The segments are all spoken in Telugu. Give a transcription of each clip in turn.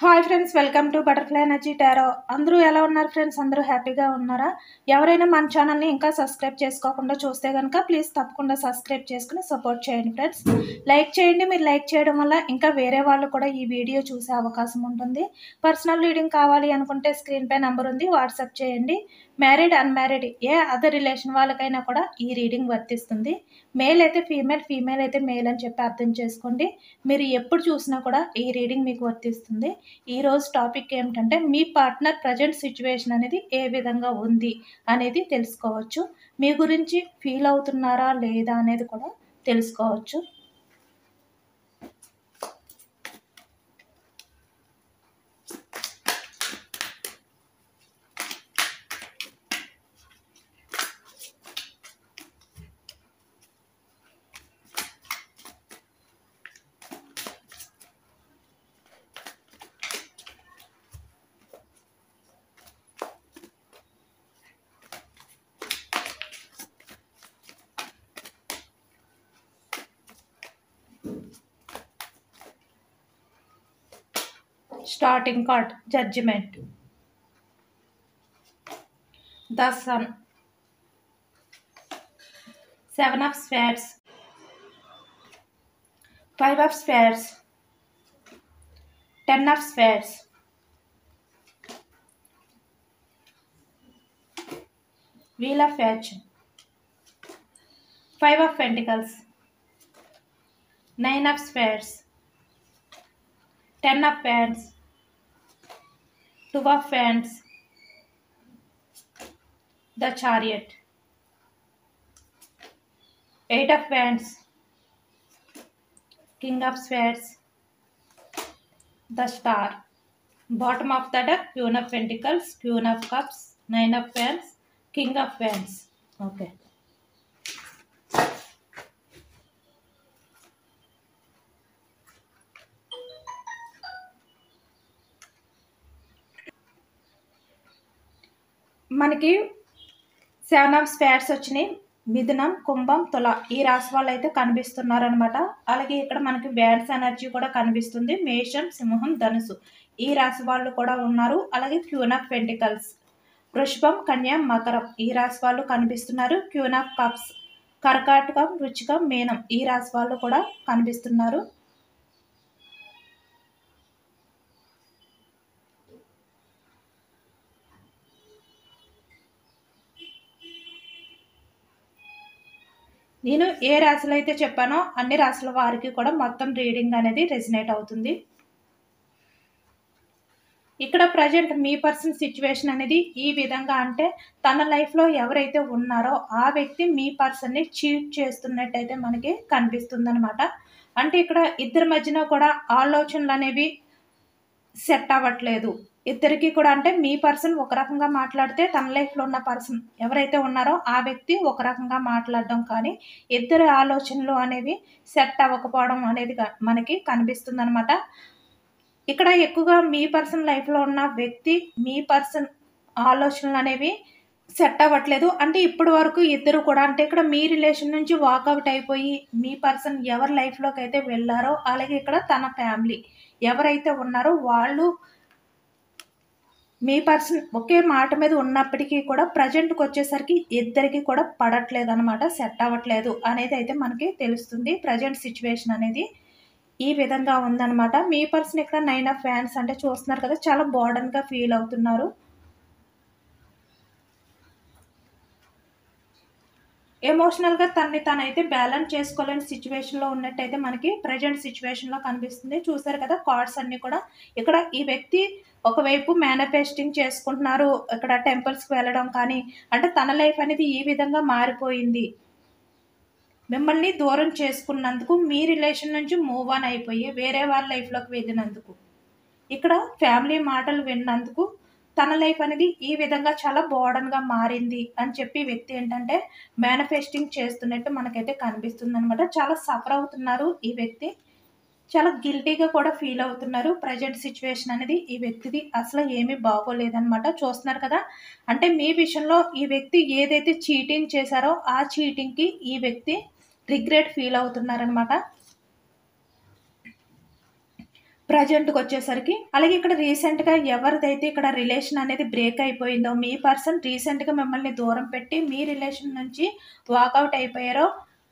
Hi friends, welcome to butterfly energy tarot. అందరూ ఎలా ఉన్నారు ఫ్రెండ్స్? అందరూ హ్యాపీగా ఉన్నారా? ఎవరైనా మన ఛానల్ని ఇంకా సబ్స్క్రైబ్ చేసుకోకుండా చూస్తే కనుక ప్లీజ్ తప్పకుండా సబ్స్క్రైబ్ చేసుకుని సపోర్ట్ చేయండి ఫ్రెండ్స్. లైక్ చేయండి. మీరు లైక్ చేయడం వల్ల ఇంకా వేరే వాళ్ళు కూడా ఈ వీడియో చూసే అవకాశం ఉంటుంది. పర్సనల్ రీడింగ్ కావాలి అనుకుంటే స్క్రీన్ పై నెంబర్ ఉంది, వాట్సాప్ చేయండి. మ్యారీడ్, అన్మ్యారీడ్ ఏ అదర్ రిలేషన్ వాళ్ళకైనా కూడా ఈ రీడింగ్ వర్తిస్తుంది. మేల్ అయితే ఫీమేల్, ఫీమేల్ అయితే మేల్ అని చెప్పి అర్థం చేసుకోండి. మీరు ఎప్పుడు చూసినా కూడా ఈ రీడింగ్ మీకు వర్తిస్తుంది. ఈరోజు టాపిక్ ఏమిటంటే మీ పార్ట్నర్ ప్రజెంట్ సిచ్యువేషన్ అనేది ఏ విధంగా ఉంది అనేది తెలుసుకోవచ్చు. మీ గురించి ఫీల్ అవుతున్నారా లేదా అనేది కూడా తెలుసుకోవచ్చు. Starting card, Judgment, the Sun, 7 of Swords, 5 of Swords, 10 of Swords, Wheel of Fortune, 5 of Pentacles, 9 of Swords, 10 of Wands, 2 of Wands, the Chariot, 8 of Wands, King of Swords, the Star. Bottom of the deck, Queen of Pentacles, Queen of Cups, 9 of Wands, King of Wands. Okay. మనకి 7 ఆఫ్ స్పేర్స్ వచ్చినాయి. మిథునం, కుంభం, తుల ఈ రాశి వాళ్ళు అయితే కనిపిస్తున్నారనమాట. అలాగే ఇక్కడ మనకి వ్యాన్స్ ఎనర్జీ కూడా కనిపిస్తుంది. మేషం, సింహం, ధనుసు ఈ రాశి వాళ్ళు కూడా ఉన్నారు. అలాగే క్వీన్ ఆఫ్ పెంటికల్స్, వృషభం, కన్య, మకరం ఈ రాశి వాళ్ళు కనిపిస్తున్నారు. క్వీన్ ఆఫ్ కప్స్, కర్కాటకం, వృచ్చికం, మీనం ఈ రాశి వాళ్ళు కూడా కనిపిస్తున్నారు. నేను ఏ రాశులు అయితే చెప్పానో అన్ని రాశుల వారికి కూడా మొత్తం రీడింగ్ అనేది రెజినేట్ అవుతుంది. ఇక్కడ ప్రజెంట్ మీ పర్సన్ సిచ్యువేషన్ అనేది ఈ విధంగా, అంటే తన లైఫ్లో ఎవరైతే ఉన్నారో ఆ వ్యక్తి మీ పర్సన్ని చీట్ చేస్తున్నట్టయితే మనకి కనిపిస్తుంది అనమాట. అంటే ఇక్కడ ఇద్దరి మధ్యన కూడా ఆలోచనలు అనేవి సెట్ అవ్వట్లేదు. ఇద్దరికి కూడా, అంటే మీ పర్సన్ ఒక రకంగా మాట్లాడితే తన లైఫ్లో ఉన్న పర్సన్ ఎవరైతే ఉన్నారో ఆ వ్యక్తి ఒక రకంగా మాట్లాడడం, కానీ ఇద్దరి ఆలోచనలు అనేవి సెట్ అవ్వకపోవడం అనేది మనకి కనిపిస్తుంది అనమాట. ఇక్కడ ఎక్కువగా మీ పర్సన్ లైఫ్లో ఉన్న వ్యక్తి మీ పర్సన్ ఆలోచనలు అనేవి సెట్ అవ్వట్లేదు. అంటే ఇప్పటి వరకు ఇద్దరు కూడా, అంటే ఇక్కడ మీ రిలేషన్ నుంచి వాకౌట్ అయిపోయి మీ పర్సన్ ఎవరి లైఫ్లోకి అయితే వెళ్ళారో, అలాగే ఇక్కడ తన ఫ్యామిలీ ఎవరైతే ఉన్నారో వాళ్ళు మీ పర్సన్ ఒకే మాట మీద ఉన్నప్పటికీ కూడా ప్రజెంట్కి వచ్చేసరికి ఇద్దరికి కూడా పడట్లేదు అనమాట, సెట్ అవ్వట్లేదు అనేది అయితే మనకి తెలుస్తుంది. ప్రజెంట్ సిచ్యువేషన్ అనేది ఈ విధంగా ఉందన్నమాట. మీ పర్సన్ ఇక్కడ 9 ఆఫ్ ఫ్యాన్స్, అంటే చూస్తున్నారు కదా, చాలా బోర్డన్గా ఫీల్ అవుతున్నారు. ఎమోషనల్గా తనైతే బ్యాలెన్స్ చేసుకోలేని సిచ్యువేషన్లో ఉన్నట్టయితే మనకి ప్రజెంట్ సిచ్యువేషన్లో కనిపిస్తుంది. చూసారు కదా కార్డ్స్ అన్నీ కూడా. ఇక్కడ ఈ వ్యక్తి ఒకవైపు మేనిఫెస్టింగ్ చేసుకుంటున్నారు, ఇక్కడ టెంపుల్స్కి వెళ్ళడం, కానీ అంటే తన లైఫ్ అనేది ఈ విధంగా మారిపోయింది. మిమ్మల్ని దూరం చేసుకున్నందుకు, మీ రిలేషన్ నుంచి మూవ్ ఆన్ అయిపోయి వేరే వాళ్ళ లైఫ్లోకి వెళ్ళినందుకు, ఇక్కడ ఫ్యామిలీ మాటలు విన్నందుకు తన లైఫ్ అనేది ఈ విధంగా చాలా బోర్డన్గా మారింది అని చెప్పి వ్యక్తి ఏంటంటే మేనిఫెస్టింగ్ చేస్తున్నట్టు మనకైతే కనిపిస్తుంది అనమాట. చాలా సఫర్ అవుతున్నారు ఈ వ్యక్తి, చాలా గిల్టీగా కూడా ఫీల్ అవుతున్నారు. ప్రజెంట్ సిచ్యువేషన్ అనేది ఈ వ్యక్తిది అసలు ఏమీ బాగోలేదనమాట. చూస్తున్నారు కదా, అంటే మీ విషయంలో ఈ వ్యక్తి ఏదైతే చీటింగ్ చేశారో ఆ చీటింగ్కి ఈ వ్యక్తి రిగ్రెట్ ఫీల్ అవుతున్నారనమాట. ప్రజెంట్‌కొచ్చేసరికి. అలాగే ఇక్కడ రీసెంట్‌గా ఎవరిదైతే ఇక్కడ రిలేషన్ అనేది బ్రేక్ అయిపోయిందో, మీ పర్సన్ రీసెంట్‌గా మిమ్మల్ని దూరం పెట్టి మీ రిలేషన్ నుంచి వాకౌట్ అయిపోయారో,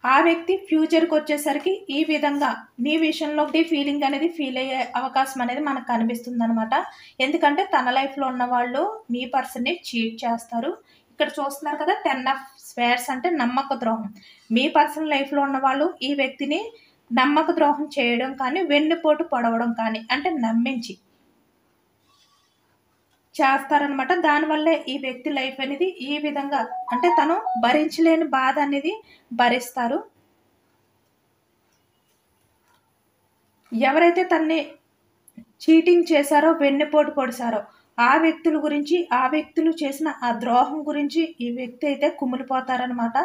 ఆ వ్యక్తి ఫ్యూచర్‌కొచ్చేసరికి ఈ విధంగా మీ విషయంలో ఫీలింగ్ అనేది ఫీల్ అయ్యే అవకాశం అనేది మనకు కనిపిస్తుందనమాట. ఎందుకంటే తన లైఫ్‌లో ఉన్నవాళ్ళు మీ పర్సన్‌ని చీట్ చేస్తారు. ఇక్కడ చూస్తున్నారు కదా! 10 ఆఫ్ స్వేర్డ్స్ అంటే నమ్మక ద్రోహం. మీ పర్సనల్ లైఫ్‌లో ఉన్నవాళ్ళు ఈ వ్యక్తిని నమ్మక ద్రోహం చేయడం కానీ, వెన్నుపోటు పొడవడం కానీ, అంటే నమ్మించి చేస్తారనమాట. దానివల్లే ఈ వ్యక్తి లైఫ్ అనేది ఈ విధంగా అంటే తను భరించలేని బాధ అనేది భరిస్తారు. ఎవరైతే తనని చీటింగ్ చేశారో, వెన్నుపోటు పొడిచారో, ఆ వ్యక్తుల గురించి, ఆ వ్యక్తులు చేసిన ఆ ద్రోహం గురించి ఈ వ్యక్తి అయితే కుమిలిపోతారనమాట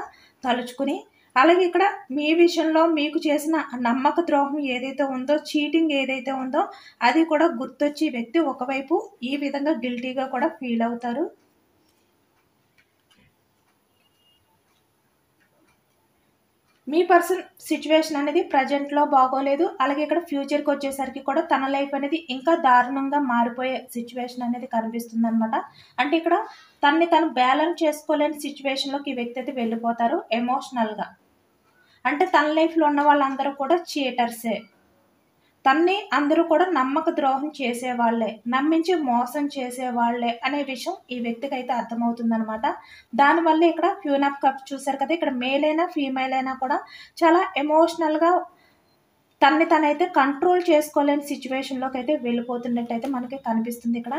తలుచుకుని. అలాగే ఇక్కడ మీ విషయంలో మీకు చేసిన నమ్మక ద్రోహం ఏదైతే ఉందో, చీటింగ్ ఏదైతే ఉందో, అది కూడా గుర్తొచ్చి ఈ వ్యక్తి ఒకవైపు ఈ విధంగా గిల్టీగా కూడా ఫీల్ అవుతారు. మీ పర్సన్ సిట్యుయేషన్ అనేది ప్రెజెంట్‌లో బాగోలేదు. అలాగే ఇక్కడ ఫ్యూచర్‌కొచ్చేసరికి కూడా తన లైఫ్ అనేది ఇంకా దారుణంగా మారిపోయే సిట్యుయేషన్ అనేది కనిపిస్తుందనమాట. అంటే ఇక్కడ తనని తను బ్యాలెన్స్ చేసుకోలేని సిట్యుయేషన్‌లోకి ఈ వ్యక్తి అయితే వెళ్ళిపోతారు ఎమోషనల్‌గా. అంటే తన లైఫ్‌లో ఉన్న వాళ్ళందరూ కూడా చీటర్సే. తన్ని అందరూ కూడా నమ్మక ద్రోహం చేసేవాళ్ళే. నమ్మించి మోసం చేసేవాళ్ళే అనే విషయం ఈ వ్యక్తికైతే అర్థమవుతుందనమాట. దానివల్లే ఇక్కడ క్వీన్ ఆఫ్ కప్స్ చూసారు కదా! ఇక్కడ మేల్ అయినా, ఫీమేల్ అయినా కూడా చాలా ఎమోషనల్‌గా తనని తనైతే కంట్రోల్ చేసుకోలేని సిట్యుయేషన్‌లోకైతే వెళ్ళిపోతున్నట్టయితే మనకి కనిపిస్తుంది ఇక్కడ.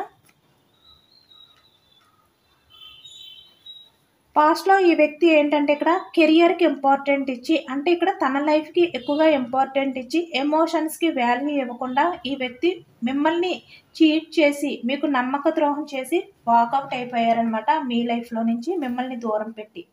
పాస్ట్‌లో ఈ వ్యక్తి ఏంటంటే ఇక్కడ కెరియర్‌కి ఇంపార్టెంట్ ఇచ్చి అంటే ఇక్కడ తన లైఫ్‌కి ఎక్కువగా ఇంపార్టెంట్ ఇచ్చి ఎమోషన్స్‌కి వాల్యూ ఇవ్వకుండా ఈ వ్యక్తి మిమ్మల్ని చీట్ చేసి మీకు నమ్మక ద్రోహం చేసి వాకౌట్ అయిపోయారనమాట మీ లైఫ్‌లో నుంచి మిమ్మల్ని దూరం పెట్టి.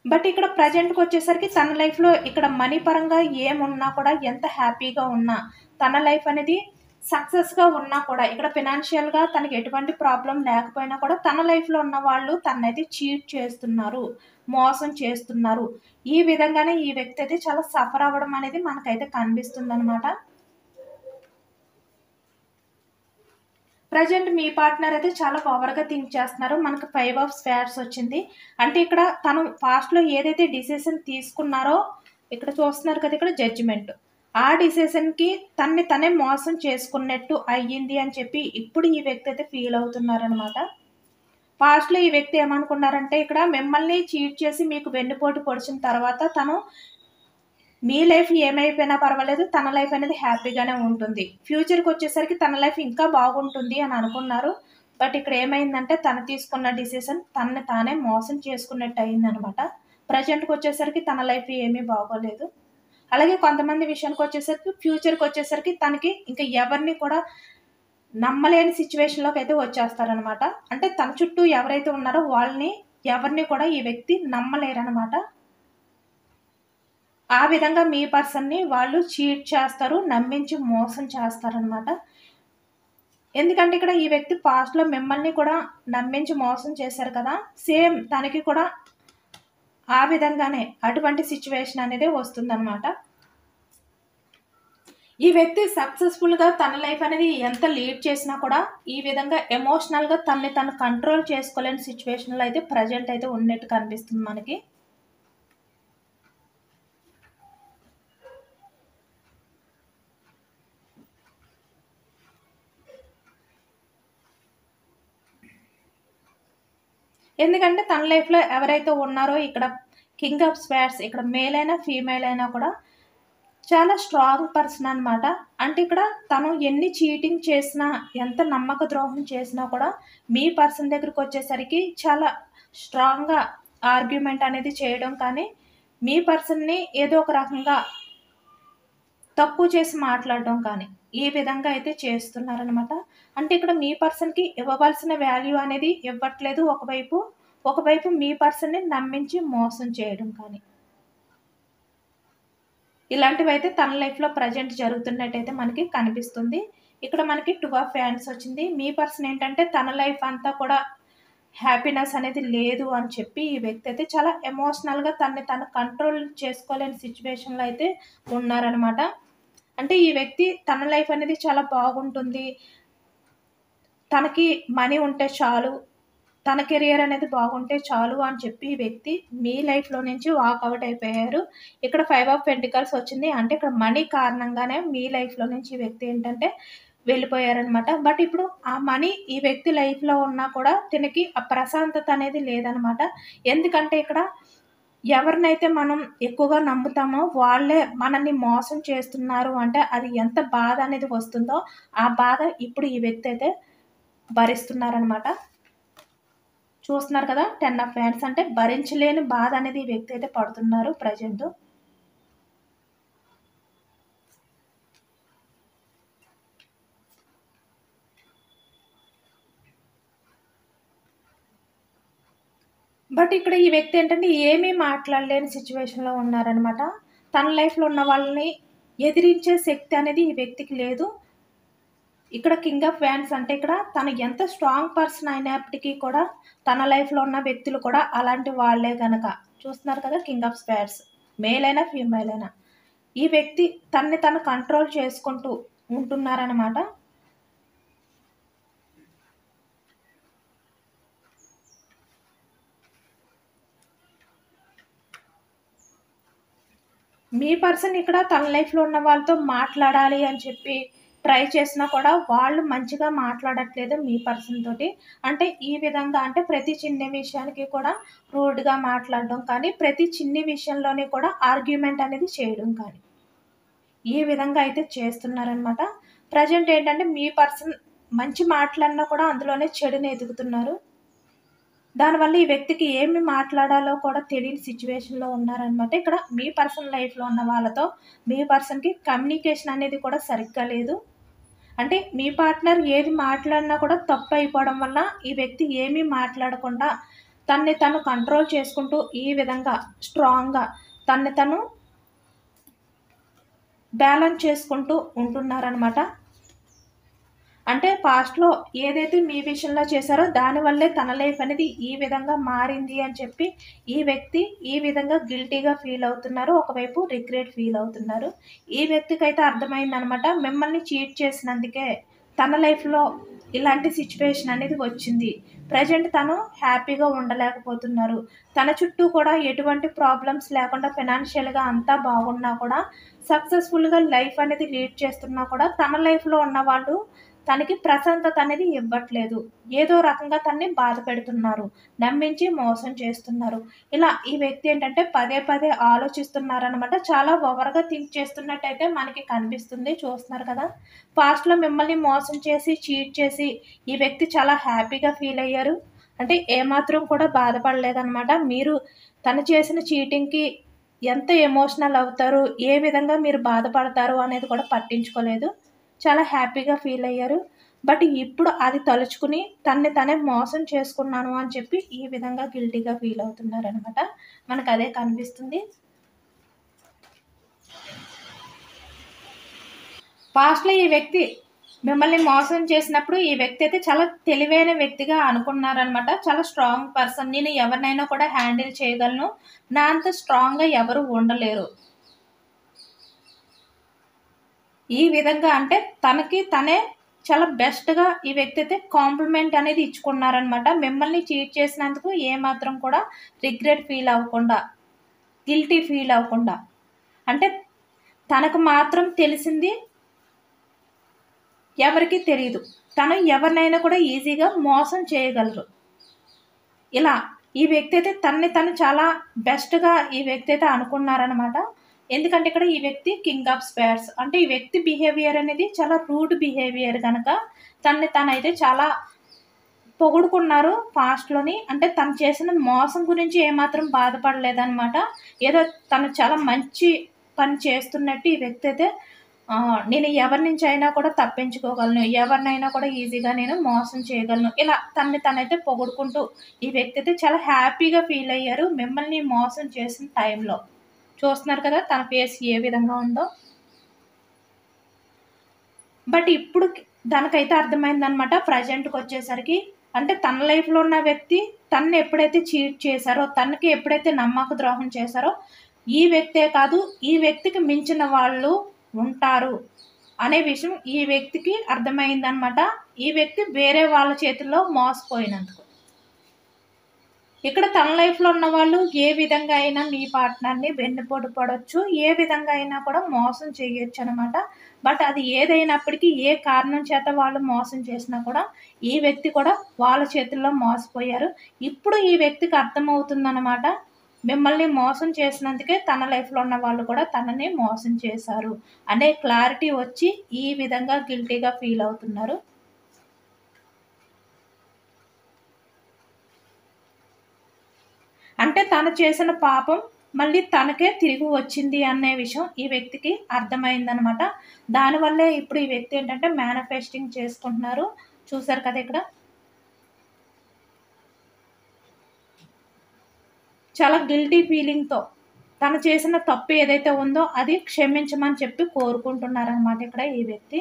బట్ ఇక్కడ ప్రెజెంట్‌కొచ్చేసరికి తన లైఫ్‌లో ఇక్కడ మనీ పరంగా ఏమున్నా కూడా ఎంత హ్యాపీగా ఉన్నా, తన లైఫ్ అనేది సక్సెస్‌గా ఉన్నా కూడా, ఇక్కడ ఫినాన్షియల్‌గా తనకి ఎటువంటి ప్రాబ్లమ్ లేకపోయినా కూడా, తన లైఫ్‌లో ఉన్న వాళ్ళు తననైతే చీట్ చేస్తున్నారు, మోసం చేస్తున్నారు. ఈ విధంగానే ఈ వ్యక్తి అయితే చాలా సఫర్ అవ్వడం అనేది మనకైతే కనిపిస్తుందనమాట. ప్రెజెంట్ మీ పార్ట్నర్ అయితే చాలా ఓవర్‌గా థింక్ చేస్తున్నారు. మనకు 5 ఆఫ్ స్వేర్డ్స్ వచ్చింది. అంటే ఇక్కడ తను పాస్ట్‌లో ఏదైతే డిసిషన్ తీసుకున్నారో, ఇక్కడ చూస్తున్నారు కదా! ఇక్కడ జడ్జిమెంట్. ఆ డిసిషన్‌కి తనని తనే మోసం చేసుకున్నట్టు అయ్యింది అని చెప్పి ఇప్పుడు ఈ వ్యక్తి అయితే ఫీల్ అవుతున్నారనమాట. పాస్ట్‌లో ఈ వ్యక్తి ఏమనుకున్నారంటే ఇక్కడ మిమ్మల్ని చీట్ చేసి మీకు వెన్నుపోటు పొడిచిన తర్వాత తను మీ లైఫ్ ఏమైపోయినా పర్వాలేదు. తన లైఫ్ అనేది హ్యాపీగానే ఉంటుంది. ఫ్యూచర్‌కొచ్చేసరికి తన లైఫ్ ఇంకా బాగుంటుంది అని అనుకున్నారు. బట్ ఇక్కడ ఏమైందంటే తను తీసుకున్న డిసిషన్ తనని తానే మోసం చేసుకున్నట్టు అయిందనమాట. ప్రెజెంట్‌కొచ్చేసరికి తన లైఫ్ ఏమీ బాగోలేదు. అలాగే కొంతమంది విషయానికొచ్చేసరికి ఫ్యూచర్‌కొచ్చేసరికి తనకి ఇంక ఎవరిని కూడా నమ్మలేని సిట్యుయేషన్‌లోకైతే వచ్చేస్తారనమాట. అంటే తన చుట్టూ ఎవరైతే ఉన్నారో వాళ్ళని ఎవరిని కూడా ఈ వ్యక్తి నమ్మలేరనమాట. ఆ విధంగా మీ పర్సన్‌ని వాళ్ళు చీట్ చేస్తారు. నమ్మించి మోసం చేస్తారనమాట. ఎందుకంటే ఇక్కడ ఈ వ్యక్తి పాస్ట్‌లో మిమ్మల్ని కూడా నమ్మించి మోసం చేశారు కదా! సేమ్ తనకి కూడా ఆ విధంగానే అటువంటి సిట్యుయేషన్ అనేది వస్తుందనమాట. ఈ వ్యక్తి సక్సెస్‌ఫుల్‌గా తన లైఫ్ అనేది ఎంత లీడ్ చేసినా కూడా ఈ విధంగా ఎమోషనల్‌గా తనని తను కంట్రోల్ చేసుకోలేని సిట్యుయేషన్‌లో అయితే ప్రెజెంట్ అయితే ఉన్నట్టు కనిపిస్తుంది మనకి. ఎందుకంటే తన లైఫ్‌లో ఎవరైతే ఉన్నారో ఇక్కడ కింగ్ ఆఫ్ స్వేర్డ్స్ ఇక్కడ మేల్ అయినా, ఫీమేల్ అయినా కూడా చాలా స్ట్రాంగ్ పర్సన్ అనమాట. అంటే ఇక్కడ తను ఎన్ని చీటింగ్ చేసినా, ఎంత నమ్మక ద్రోహం చేసినా కూడా మీ పర్సన్ దగ్గరకొచ్చేసరికి చాలా స్ట్రాంగ్‌గా ఆర్గ్యుమెంట్ అనేది చేయడం కానీ, మీ పర్సన్‌ని ఏదో ఒక రకంగా తక్కువ చేసి మాట్లాడడం కానీ, ఈ విధంగా అయితే చేస్తున్నారనమాట. అంటే ఇక్కడ మీ పర్సన్‌కి ఇవ్వవలసిన వాల్యూ అనేది ఇవ్వట్లేదు ఒకవైపు. ఒకవైపు మీ పర్సన్‌ని నమ్మించి మోసం చేయడం కానీ. ఇలాంటివైతే తన లైఫ్‌లో ప్రెజెంట్ జరుగుతున్నట్టయితే మనకి కనిపిస్తుంది. ఇక్కడ మనకి 2 ఆఫ్ హ్యాండ్స్ వచ్చింది. మీ పర్సన్ ఏంటంటే తన లైఫ్ అంతా కూడా హ్యాపీనెస్ అనేది లేదు అని చెప్పి ఈ వ్యక్తి అయితే చాలా ఎమోషనల్‌గా తనని తను కంట్రోల్ చేసుకోలేని సిట్యుయేషన్‌లో అయితే ఉన్నారనమాట. అంటే ఈ వ్యక్తి తన లైఫ్ అనేది చాలా బాగుంటుంది, తనకి మనీ ఉంటే చాలు, తన కెరియర్ అనేది బాగుంటే చాలు అని చెప్పి ఈ వ్యక్తి మీ లైఫ్‌లో నుంచి వాకౌట్ అయిపోయారు. ఇక్కడ 5 ఆఫ్ పెంటికల్స్ వచ్చింది. అంటే ఇక్కడ మనీ కారణంగానే మీ లైఫ్‌లో నుంచి ఈ వ్యక్తి ఏంటంటే వెళ్ళిపోయారనమాట. బట్ ఇప్పుడు ఆ మనీ ఈ వ్యక్తి లైఫ్‌లో ఉన్నా కూడా తినకి ఆ ప్రశాంతత అనేది లేదనమాట. ఎందుకంటే ఇక్కడ ఎవరినైతే మనం ఎక్కువగా నమ్ముతామో వాళ్ళే మనల్ని మోసం చేస్తున్నారు అంటే అది ఎంత బాధ అనేది వస్తుందో ఆ బాధ ఇప్పుడు ఈ వ్యక్తి అయితే భరిస్తున్నారనమాట. చూస్తున్నారు కదా! 10 ఆఫ్ హ్యాండ్స్ అంటే భరించలేని బాధ అనేది ఈ వ్యక్తి అయితే పడుతున్నారు ప్రెజెంటు. బట్ ఇక్కడ ఈ వ్యక్తి ఏంటంటే ఏమీ మాట్లాడలేని సిట్యుయేషన్‌లో ఉన్నారనమాట. తన లైఫ్‌లో ఉన్న వాళ్ళని ఎదిరించే శక్తి అనేది ఈ వ్యక్తికి లేదు. ఇక్కడ కింగ్ ఆఫ్ వ్యాన్స్ అంటే ఇక్కడ తను ఎంత స్ట్రాంగ్ పర్సన్ అయినప్పటికీ కూడా తన లైఫ్‌లో ఉన్న వ్యక్తులు కూడా అలాంటి వాళ్ళే గనక. చూస్తున్నారు కదా! కింగ్ ఆఫ్ స్పేర్స్ మేల్ అయినా, ఫీమేల్ అయినా. ఈ వ్యక్తి తనని తను కంట్రోల్ చేసుకుంటూ ఉంటున్నారనమాట. మీ పర్సన్ ఇక్కడ తన లైఫ్‌లో ఉన్న వాళ్ళతో మాట్లాడాలి అని చెప్పి ట్రై చేసినా కూడా వాళ్ళు మంచిగా మాట్లాడట్లేదు మీ పర్సన్ తోటి. అంటే ఈ విధంగా అంటే ప్రతి చిన్న విషయానికి కూడా రూడ్‌గా మాట్లాడడం కానీ, ప్రతి చిన్ని విషయంలోని కూడా ఆర్గ్యుమెంట్ అనేది చేయడం కానీ, ఈ విధంగా అయితే చేస్తున్నారనమాట. ప్రెజెంట్ ఏంటంటే మీ పర్సన్ మంచి మాటలన్నా కూడా అందులోనే చెడుని ఎతుకుతున్నారు. దానివల్ల ఈ వ్యక్తికి ఏమి మాట్లాడాలో కూడా తెలియని సిట్యుయేషన్‌లో ఉన్నారనమాట. ఇక్కడ మీ పర్సనల్ లైఫ్‌లో ఉన్న వాళ్ళతో మీ పర్సన్‌కి కమ్యూనికేషన్ అనేది కూడా సరిగ్గా లేదు. అంటే మీ పార్ట్నర్ ఏది మాట్లాడినా కూడా తప్పు అయిపోవడం వల్ల ఈ వ్యక్తి ఏమీ మాట్లాడకుండా తనని తను కంట్రోల్ చేసుకుంటూ ఈ విధంగా స్ట్రాంగ్‌గా తనని తను బ్యాలెన్స్ చేసుకుంటూ ఉంటున్నారనమాట. అంటే పాస్ట్‌లో ఏదైతే మీ విషయంలో చేశారో దానివల్లే తన లైఫ్ అనేది ఈ విధంగా మారింది అని చెప్పి ఈ వ్యక్తి ఈ విధంగా గిల్టీగా ఫీల్ అవుతున్నారు. ఒకవైపు రిగ్రెట్ ఫీల్ అవుతున్నారు. ఈ వ్యక్తికైతే అర్థమైందనమాట. మిమ్మల్ని చీట్ చేసినందుకే తన లైఫ్‌లో ఇలాంటి సిట్యుయేషన్ అనేది వచ్చింది. ప్రెజెంట్ తను హ్యాపీగా ఉండలేకపోతున్నారు. తన చుట్టూ కూడా ఎటువంటి ప్రాబ్లమ్స్ లేకుండా ఫైనాన్షియల్‌గా అంతా బాగున్నా కూడా సక్సెస్‌ఫుల్‌గా లైఫ్ అనేది లీడ్ చేస్తున్నా కూడా తన లైఫ్‌లో ఉన్నవాళ్ళు తనకి ప్రశాంతత అనేది ఇవ్వట్లేదు. ఏదో రకంగా తనని బాధ పెడుతున్నారు. నమ్మించి మోసం చేస్తున్నారు. ఇలా ఈ వ్యక్తి ఏంటంటే పదే పదే ఆలోచిస్తున్నారనమాట. చాలా ఓవర్‌గా థింక్ చేస్తున్నట్టయితే మనకి కనిపిస్తుంది. చూస్తున్నారు కదా! పాస్ట్‌లో మిమ్మల్ని మోసం చేసి, చీట్ చేసి ఈ వ్యక్తి చాలా హ్యాపీగా ఫీల్ అయ్యారు. అంటే ఏమాత్రం కూడా బాధపడలేదనమాట. మీరు తను చేసిన చీటింగ్‌కి ఎంత ఎమోషనల్ అవుతారు, ఏ విధంగా మీరు బాధపడతారు అనేది కూడా పట్టించుకోలేదు. చాలా హ్యాపీగా ఫీల్ అయ్యారు. బట్ ఇప్పుడు అది తలుచుకుని తనని తనే మోసం చేసుకున్నాను అని చెప్పి ఈ విధంగా గిల్టీగా ఫీల్ అవుతున్నారనమాట. మనకదే కనిపిస్తుంది. పాస్ట్‌లో ఈ వ్యక్తి మిమ్మల్ని మోసం చేసినప్పుడు ఈ వ్యక్తి అయితే చాలా తెలివైన వ్యక్తిగా అనుకున్నారనమాట. చాలా స్ట్రాంగ్ పర్సన్. నేను ఎవరినైనా కూడా హ్యాండిల్ చేయగలను. నా అంత స్ట్రాంగ్‌గా ఎవరు ఉండలేరు. ఈ విధంగా అంటే తనకి తనే చాలా బెస్ట్‌గా ఈ వ్యక్తి అయితే కాంప్లిమెంట్ అనేది ఇచ్చుకున్నారనమాట. మిమ్మల్ని చీట్ చేసినందుకు ఏమాత్రం కూడా రిగ్రెట్ ఫీల్ అవ్వకుండా, గిల్టీ ఫీల్ అవ్వకుండా. అంటే తనకు మాత్రం తెలిసింది ఎవరికీ తెలీదు. తను ఎవరినైనా కూడా ఈజీగా మోసం చేయగలరు. ఇలా ఈ వ్యక్తి అయితే తనని తను చాలా బెస్ట్‌గా ఈ వ్యక్తి అయితే అనుకున్నారనమాట. ఎందుకంటే ఇక్కడ ఈ వ్యక్తి కింగ్ ఆఫ్ స్పేర్స్. అంటే ఈ వ్యక్తి బిహేవియర్ అనేది చాలా రూడ్ బిహేవియర్ గనక తనని తనైతే చాలా పొగుడుకున్నారు పాస్ట్‌లోని. అంటే తను చేసిన మోసం గురించి ఏమాత్రం బాధపడలేదనమాట. ఏదో తను చాలా మంచి పని చేస్తున్నట్టు ఈ వ్యక్తి అయితే నేను ఎవరి నుంచైనా కూడా తప్పించుకోగలను. ఎవరినైనా కూడా ఈజీగా నేను మోసం చేయగలను. ఇలా తనని తనైతే పొగుడుకుంటూ ఈ వ్యక్తి అయితే చాలా హ్యాపీగా ఫీల్ అయ్యారు మిమ్మల్ని మోసం చేసిన టైంలో. చూస్తున్నారు కదా! తన ఫేస్ ఏ విధంగా ఉందో. బట్ ఇప్పుడు తనకైతే అర్థమైందనమాట ప్రెజెంట్‌కొచ్చేసరికి. అంటే తన లైఫ్‌లో ఉన్న వ్యక్తి తనని ఎప్పుడైతే చీట్ చేశారో, తనకి ఎప్పుడైతే నమ్మక ద్రోహం చేశారో, ఈ వ్యక్తే కాదు, ఈ వ్యక్తికి మించిన వాళ్ళు ఉంటారు అనే విషయం ఈ వ్యక్తికి అర్థమైందనమాట. ఈ వ్యక్తి వేరే వాళ్ళ చేతుల్లో మోసపోయినందుకు. ఇక్కడ తన లైఫ్‌లో ఉన్నవాళ్ళు ఏ విధంగా అయినా మీ పార్ట్నర్‌ని వెన్నుపోటు పొడొచ్చు. ఏ విధంగా అయినా కూడా మోసం చేయొచ్చనమాట. బట్ అది ఏదైనప్పటికీ ఏ కారణం చేత వాళ్ళు మోసం చేసినా కూడా ఈ వ్యక్తి కూడా వాళ్ళ చేతుల్లో మోసపోయారు. ఇప్పుడు ఈ వ్యక్తికి అర్థమవుతుందనమాట. మిమ్మల్ని మోసం చేసినందుకే తన లైఫ్‌లో ఉన్న వాళ్ళు కూడా తనని మోసం చేశారు అనే క్లారిటీ వచ్చి ఈ విధంగా గిల్టీగా ఫీల్ అవుతున్నారు. అంటే తను చేసిన పాపం మళ్ళీ తనకే తిరిగి వచ్చింది అనే విషయం ఈ వ్యక్తికి అర్థమైందనమాట. దానివల్లే ఇప్పుడు ఈ వ్యక్తి ఏంటంటే మేనిఫెస్టింగ్ చేసుకుంటున్నారు. చూసారు కదా ఇక్కడ. చాలా గిల్టీ ఫీలింగ్‌తో తను చేసిన తప్పు ఏదైతే ఉందో అది క్షమించమని చెప్పి కోరుకుంటున్నారనమాట ఇక్కడ ఈ వ్యక్తి.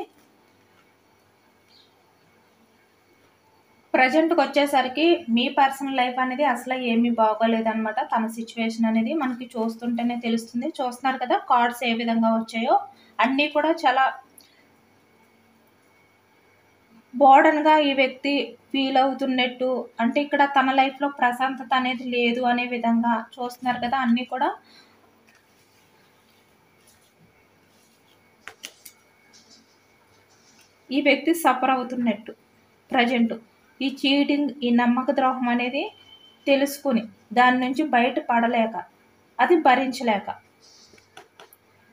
ప్రెజెంట్‌కొచ్చేసరికి మీ పర్సనల్ లైఫ్ అనేది అసల ఏమీ బాగోలేదనమాట. తన సిట్యుయేషన్ అనేది మనకి చూస్తుంటేనే తెలుస్తుంది. చూస్తున్నారు కదా కార్డ్స్ ఏ విధంగా వచ్చాయో. అన్నీ కూడా చాలా బర్డెన్‌గా ఈ వ్యక్తి ఫీల్ అవుతున్నట్టు, అంటే ఇక్కడ తన లైఫ్‌లో ప్రశాంతత అనేది లేదు అనే విధంగా చూస్తున్నారు కదా అన్నీ కూడా. ఈ వ్యక్తి సఫర్ అవుతున్నట్టు ప్రెజెంట్. ఈ చీటింగ్, ఈ నమ్మక ద్రోహం అనేది తెలుసుకుని దాని నుంచి బయట పడలేక, అది భరించలేక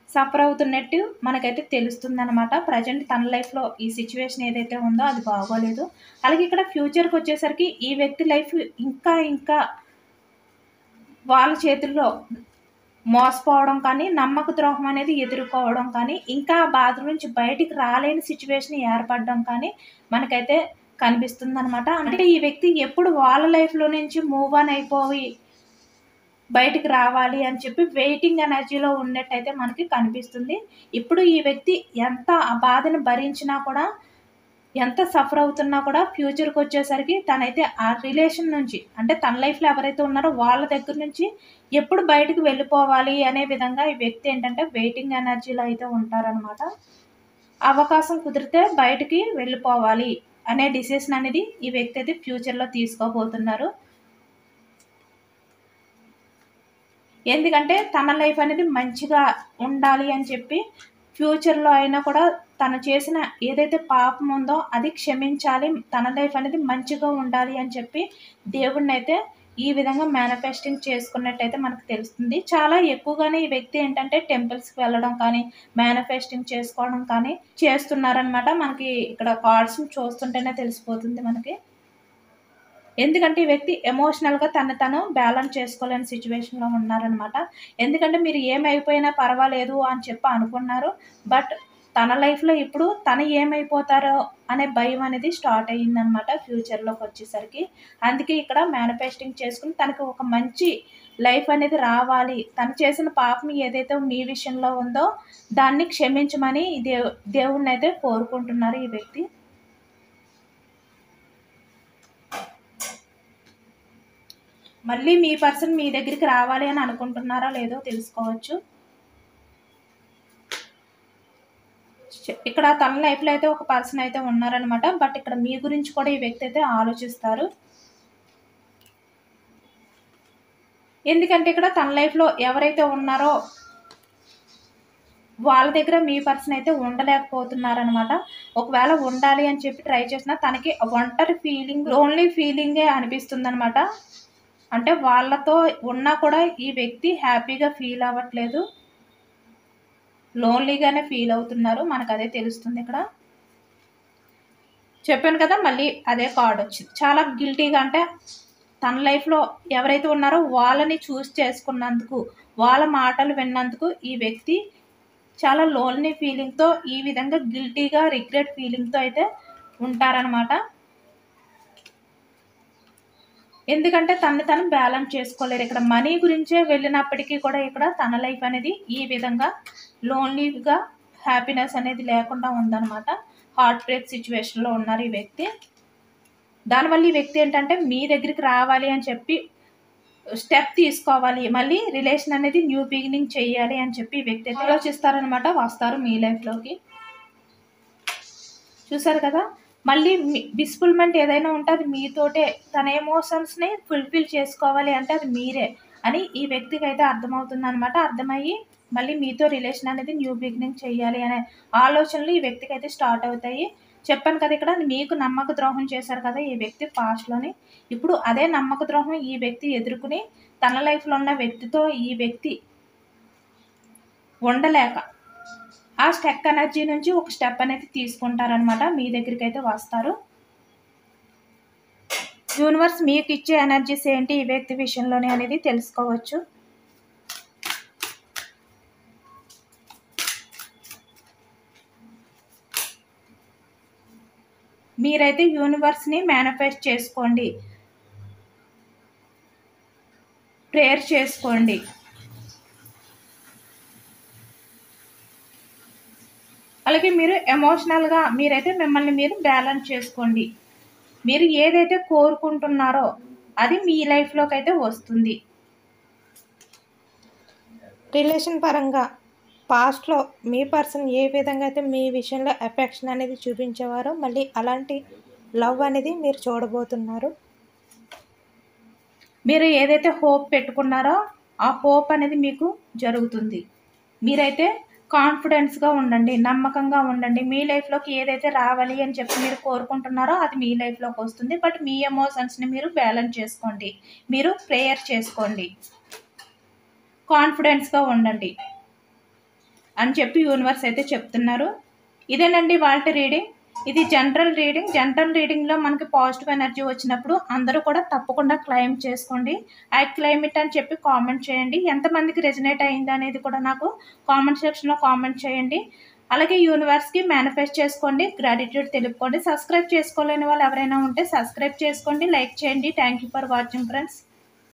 సఫర్ అవుతున్నట్టు మనకైతే తెలుస్తుందనమాట. ప్రెజెంట్ తన లైఫ్‌లో ఈ సిట్యుయేషన్ ఏదైతే ఉందో అది బాగోలేదు. అలాగే ఇక్కడ ఫ్యూచర్‌కొచ్చేసరికి ఈ వ్యక్తి లైఫ్ ఇంకా ఇంకా వాళ్ళ చేతుల్లో మోసపోవడం కానీ, నమ్మక ద్రోహం అనేది ఎదుర్కోవడం కానీ, ఇంకా ఆ బాధ నుంచి బయటికి రాలేని సిట్యుయేషన్ ఏర్పడడం కానీ మనకైతే కనిపిస్తుందనమాట. అంటే ఈ వ్యక్తి ఎప్పుడు వాళ్ళ లైఫ్‌లో నుంచి మూవ్ ఆన్ అయిపోయి బయటికి రావాలి అని చెప్పి వెయిటింగ్ ఎనర్జీలో ఉన్నట్టయితే మనకి కనిపిస్తుంది. ఇప్పుడు ఈ వ్యక్తి ఎంత ఆ బాధను భరించినా కూడా, ఎంత సఫర్ అవుతున్నా కూడా ఫ్యూచర్‌కొచ్చేసరికి తనైతే ఆ రిలేషన్ నుంచి, అంటే తన లైఫ్‌లో ఎవరైతే ఉన్నారో వాళ్ళ దగ్గర నుంచి ఎప్పుడు బయటకి వెళ్ళిపోవాలి అనే విధంగా ఈ వ్యక్తి ఏంటంటే వెయిటింగ్ ఎనర్జీలో అయితే ఉంటారనమాట. అవకాశం కుదిరితే బయటికి వెళ్ళిపోవాలి అనే డిసిషన్ అనేది ఈ వ్యక్తి అయితే ఫ్యూచర్‌లో తీసుకోబోతున్నారు. ఎందుకంటే తన లైఫ్ అనేది మంచిగా ఉండాలి అని చెప్పి ఫ్యూచర్‌లో అయినా కూడా తను చేసిన ఏదైతే పాపం ఉందో అది క్షమించాలి. తన లైఫ్ అనేది మంచిగా ఉండాలి అని చెప్పి దేవుడినైతే ఈ విధంగా మేనిఫెస్టింగ్ చేసుకున్నట్టయితే మనకు తెలుస్తుంది. చాలా ఎక్కువగానే ఈ వ్యక్తి ఏంటంటే టెంపుల్స్‌కి వెళ్ళడం కానీ, మేనిఫెస్టింగ్ చేసుకోవడం కానీ చేస్తున్నారనమాట. మనకి ఇక్కడ కార్డ్స్‌ని చూస్తుంటేనే తెలిసిపోతుంది మనకి. ఎందుకంటే ఈ వ్యక్తి ఎమోషనల్‌గా తను తను బ్యాలెన్స్ చేసుకోలేని సిట్యుయేషన్‌లో ఉన్నారనమాట. ఎందుకంటే మీరు ఏమైపోయినా పర్వాలేదు అని చెప్పి అనుకున్నారు. బట్ తన లైఫ్‌లో ఇప్పుడు తను ఏమైపోతారో అనే భయం అనేది స్టార్ట్ అయ్యిందనమాట ఫ్యూచర్‌లోకొచ్చేసరికి. అందుకే ఇక్కడ మేనిఫెస్టింగ్ చేసుకొని తనకి ఒక మంచి లైఫ్ అనేది రావాలి. తను చేసిన పాపం ఏదైతే మీ విషయంలో ఉందో దాన్ని క్షమించమని దేవుడినైతే కోరుకుంటున్నారు ఈ వ్యక్తి. మళ్ళీ మీ పర్సన్ మీ దగ్గరికి రావాలి అని అనుకుంటున్నారా లేదో తెలుసుకోవచ్చు. ఇక్కడ తన లైఫ్‌లో అయితే ఒక పర్సన్ అయితే ఉన్నారనమాట. బట్ ఇక్కడ మీ గురించి కూడా ఈ వ్యక్తి అయితే ఆలోచిస్తారు. ఎందుకంటే ఇక్కడ తన లైఫ్‌లో ఎవరైతే ఉన్నారో వాళ్ళ దగ్గర మీ పర్సన్ అయితే ఉండలేకపోతున్నారనమాట. ఒకవేళ ఉండాలి అని చెప్పి ట్రై చేసినా తనకి ఒంటరి ఫీలింగ్, లోన్లీ ఫీలింగే అనిపిస్తుందనమాట. అంటే వాళ్ళతో ఉన్నా కూడా ఈ వ్యక్తి హ్యాపీగా ఫీల్ అవ్వట్లేదు. లోన్లీగానే ఫీల్ అవుతున్నారు. మనకదే తెలుస్తుంది ఇక్కడ. చెప్పాను కదా! మళ్ళీ అదే కార్డొచ్చింది. చాలా గిల్టీగా, అంటే తన లైఫ్‌లో ఎవరైతే ఉన్నారో వాళ్ళని చూజ్ చేసుకున్నందుకు, వాళ్ళ మాటలు విన్నందుకు ఈ వ్యక్తి చాలా లోన్లీ ఫీలింగ్‌తో, ఈ విధంగా గిల్టీగా, రిగ్రెట్ ఫీలింగ్‌తో అయితే ఉంటారనమాట. ఎందుకంటే తనని తను బ్యాలెన్స్ చేసుకోలేరు. ఇక్కడ మనీ గురించే వెళ్ళినప్పటికీ కూడా ఇక్కడ తన లైఫ్ అనేది ఈ విధంగా లోన్లీగా, హ్యాపీనెస్ అనేది లేకుండా ఉందనమాట. హార్ట్ బ్రేక్ సిట్యుయేషన్‌లో ఉన్నారు ఈ వ్యక్తి. దానివల్ల ఈ వ్యక్తి ఏంటంటే మీ దగ్గరికి రావాలి అని చెప్పి స్టెప్ తీసుకోవాలి, మళ్ళీ రిలేషన్ అనేది న్యూ బిగినింగ్ చేయాలి అని చెప్పి ఈ వ్యక్తి అయితే ఆలోచిస్తారనమాట. వస్తారు మీ లైఫ్లోకి. చూసారు కదా, మళ్ళీ డిస్ఫుల్మెంట్ ఏదైనా ఉంటే అది మీతోటే. తన ఎమోషన్స్ని ఫుల్ఫిల్ చేసుకోవాలి అంటే అది మీరే అని ఈ వ్యక్తికి అయితే అర్థమవుతుంది అనమాట. అర్థమయ్యి మళ్ళీ మీతో రిలేషన్ అనేది న్యూ బిగినింగ్ చేయాలి అనే ఆలోచనలు ఈ వ్యక్తికి అయితే స్టార్ట్ అవుతాయి. చెప్పాను కదా, ఇక్కడ మీకు నమ్మక ద్రోహం చేశారు కదా ఈ వ్యక్తి పాస్ట్లోని. ఇప్పుడు అదే నమ్మక ద్రోహం ఈ వ్యక్తి ఎదుర్కొని తన లైఫ్లో ఉన్న వ్యక్తితో ఈ వ్యక్తి ఉండలేక ఆ స్టెక్ ఎనర్జీ నుంచి ఒక స్టెప్ అనేది తీసుకుంటారనమాట. మీ దగ్గరికి అయితే వస్తారు. యూనివర్స్ మీకు ఇచ్చే ఎనర్జీస్ ఏంటి ఈ వ్యక్తి విషయంలోనే అనేది తెలుసుకోవచ్చు. మీరైతే యూనివర్స్ని మేనిఫెస్ట్ చేసుకోండి, ప్రేయర్ చేసుకోండి. అలాగే మీరు ఎమోషనల్గా మీరైతే మిమ్మల్ని మీరు బ్యాలెన్స్ చేసుకోండి. మీరు ఏదైతే కోరుకుంటున్నారో అది మీ లైఫ్లోకి అయితే వస్తుంది. రిలేషన్ పరంగా పాస్ట్లో మీ పర్సన్ ఏ విధంగా అయితే మీ విషయంలో ఎఫెక్షన్ అనేది చూపించేవారో మళ్ళీ అలాంటి లవ్ అనేది మీరు చూడబోతున్నారు. మీరు ఏదైతే హోప్ పెట్టుకున్నారో ఆ హోప్ అనేది మీకు జరుగుతుంది. మీరైతే కాన్ఫిడెన్స్గా ఉండండి, నమ్మకంగా ఉండండి. మీ లైఫ్లోకి ఏదైతే రావాలి అని చెప్పి మీరు కోరుకుంటున్నారో అది మీ లైఫ్లోకి వస్తుంది. బట్ మీ ఎమోషన్స్ని మీరు బ్యాలెన్స్ చేసుకోండి, మీరు ప్రేయర్ చేసుకోండి, కాన్ఫిడెన్స్గా ఉండండి అని చెప్పి యూనివర్స్ అయితే చెప్తున్నారు. ఇదేనండి వాళ్ళ రీడింగ్. ఇది జనరల్ రీడింగ్. జనరల్ రీడింగ్లో మనకి పాజిటివ్ ఎనర్జీ వచ్చినప్పుడు అందరూ కూడా తప్పకుండా క్లెయిమ్ చేసుకోండి. ఐ క్లెయిమ్ ఇట్ అని చెప్పి కామెంట్ చేయండి. ఎంతమందికి రెజనేట్ అయింది అనేది కూడా నాకు కామెంట్ సెక్షన్లో కామెంట్ చేయండి. అలాగే యూనివర్స్కి మేనిఫెస్ట్ చేసుకోండి, గ్రాటిట్యూడ్ తెలుపుకోండి. సబ్స్క్రైబ్ చేసుకోలేని వాళ్ళు ఎవరైనా ఉంటే సబ్స్క్రైబ్ చేసుకోండి, లైక్ చేయండి. Thank you for watching friends.